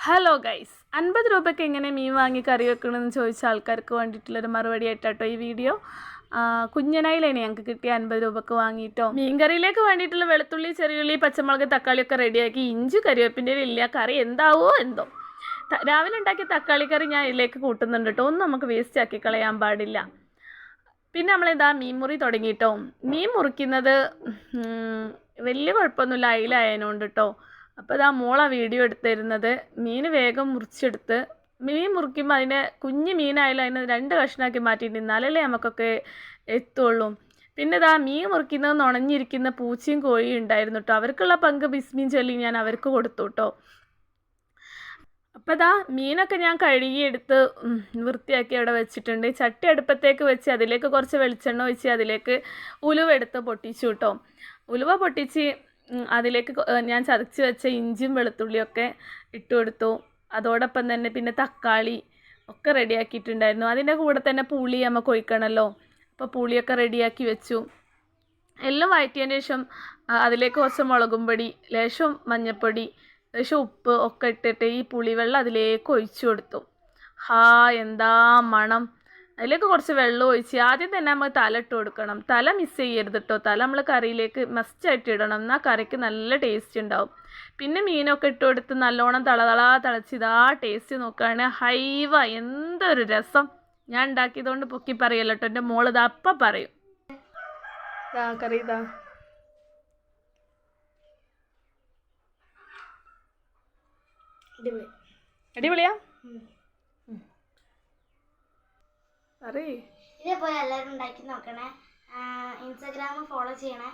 Hello guys, 50 രൂപയ്ക്ക് എങ്ങനെ മീൻ വാങ്ങി കറി വെക്കണമെന്ന് ചോദിച്ച ആൾക്കാർക്ക് വേണ്ടിയിട്ടുള്ളൊരു മറുപടി ആയിട്ടോ ഈ വീഡിയോ. കുഞ്ഞനായിലാണ് ഞങ്ങൾക്ക് കിട്ടിയ 50 രൂപയ്ക്ക് വാങ്ങിയിട്ടോ. മീൻ കറിയിലേക്ക് വേണ്ടിയിട്ടുള്ള വെളുത്തുള്ളി, ചെറിയുള്ളി, പച്ചമുളക്, തക്കാളിയൊക്കെ റെഡിയാക്കി, ഇഞ്ചി കറിവേപ്പിൻ്റെ ഇല്ല. കറി എന്താവോ എന്തോ. രാവിലെ ഉണ്ടാക്കിയ തക്കാളി കറി ഞാൻ ഇതിലേക്ക് കൂട്ടുന്നുണ്ട് കേട്ടോ. ഒന്നും നമുക്ക് വേസ്റ്റ് ആക്കി കളയാൻ പാടില്ല. പിന്നെ നമ്മളിതാ മീൻ മുറി തുടങ്ങിയിട്ടോ. മീൻ മുറിക്കുന്നത് വലിയ കുഴപ്പമൊന്നുമില്ല, അയിലായതിനോണ്ട് കേട്ടോ. അപ്പോൾ ഇതാ മോളാ വീഡിയോ എടുത്തിരുന്നത്. മീൻ വേഗം മുറിച്ചെടുത്ത്, മീൻ മുറിക്കുമ്പോൾ അതിൻ്റെ കുഞ്ഞ് മീനായാലും അതിനെ 2 കഷ്ണമാക്കി മാറ്റിയിട്ട് എന്നാലല്ലേ നമുക്കൊക്കെ എത്തുള്ളൂ. പിന്നെ ഇതാ മീൻ മുറിക്കുന്നത് നുണഞ്ഞിരിക്കുന്ന പൂച്ചയും കോഴിയും ഉണ്ടായിരുന്നു കേട്ടോ. അവർക്കുള്ള പങ്ക് ബിസ്മീൻ ചൊല്ലി ഞാൻ അവർക്ക് കൊടുത്തു കേട്ടോ. അപ്പോൾ ഇതാ മീനൊക്കെ ഞാൻ കഴുകിയെടുത്ത് വൃത്തിയാക്കി അവിടെ വെച്ചിട്ടുണ്ട്. ചട്ടി അടുപ്പത്തേക്ക് വെച്ച് അതിലേക്ക് കുറച്ച് വെളിച്ചെണ്ണ ഒഴിച്ച് അതിലേക്ക് ഉലുവ എടുത്ത് പൊട്ടിച്ചു കേട്ടോ. ഉലുവ പൊട്ടിച്ച് അതിലേക്ക് ഞാൻ ചതച്ച് വെച്ച ഇഞ്ചിയും വെളുത്തുള്ളിയൊക്കെ ഇട്ട് കൊടുത്തു. അതോടൊപ്പം തന്നെ പിന്നെ തക്കാളി ഒക്കെ റെഡിയാക്കിയിട്ടുണ്ടായിരുന്നു. അതിൻ്റെ കൂടെ തന്നെ പുളി നമുക്ക് ഒഴിക്കണമല്ലോ. അപ്പോൾ പുളിയൊക്കെ റെഡിയാക്കി വെച്ചു. എല്ലാം വഴറ്റിയതിന് ശേഷം അതിലേക്ക് കുറച്ച് മുളകും പൊടി, ലേശം മഞ്ഞൾപ്പൊടി, ലേശം ഉപ്പ് ഒക്കെ ഇട്ടിട്ട് ഈ പുളിവെള്ളം അതിലേക്ക് ഒഴിച്ചു കൊടുത്തു. എന്താ മണം! അതിലേക്ക് കുറച്ച് വെള്ളം ഒഴിച്ച് ആദ്യം തന്നെ നമ്മൾ തല ഇട്ട് കൊടുക്കണം. തല മിസ് ചെയ്യരുത് കേട്ടോ. തല നമ്മൾ കറിയിലേക്ക് മസ്റ്റായിട്ട് ഇടണം, എന്നാൽ കറിക്ക് നല്ല ടേസ്റ്റ് ഉണ്ടാവും. പിന്നെ മീനൊക്കെ ഇട്ട് കൊടുത്ത് നല്ലോണം തിളച്ച് ഇതാ ടേസ്റ്റ് നോക്കുകയാണ്. ഹൈവ എന്തൊരു രസം! ഞാൻ ഉണ്ടാക്കിയതുകൊണ്ട് പൊക്കി പറയല്ലോ കേട്ടോ. എൻ്റെ മോള് ഇതാ അപ്പം പറയും. ഇതാ കറി ഇതാ. അടിപൊളിയാ? ഇതേപോലെ എല്ലാവരും ഉണ്ടാക്കി നോക്കണേ. ഇൻസ്റ്റാഗ്രാം ഫോളോ ചെയ്യണേ.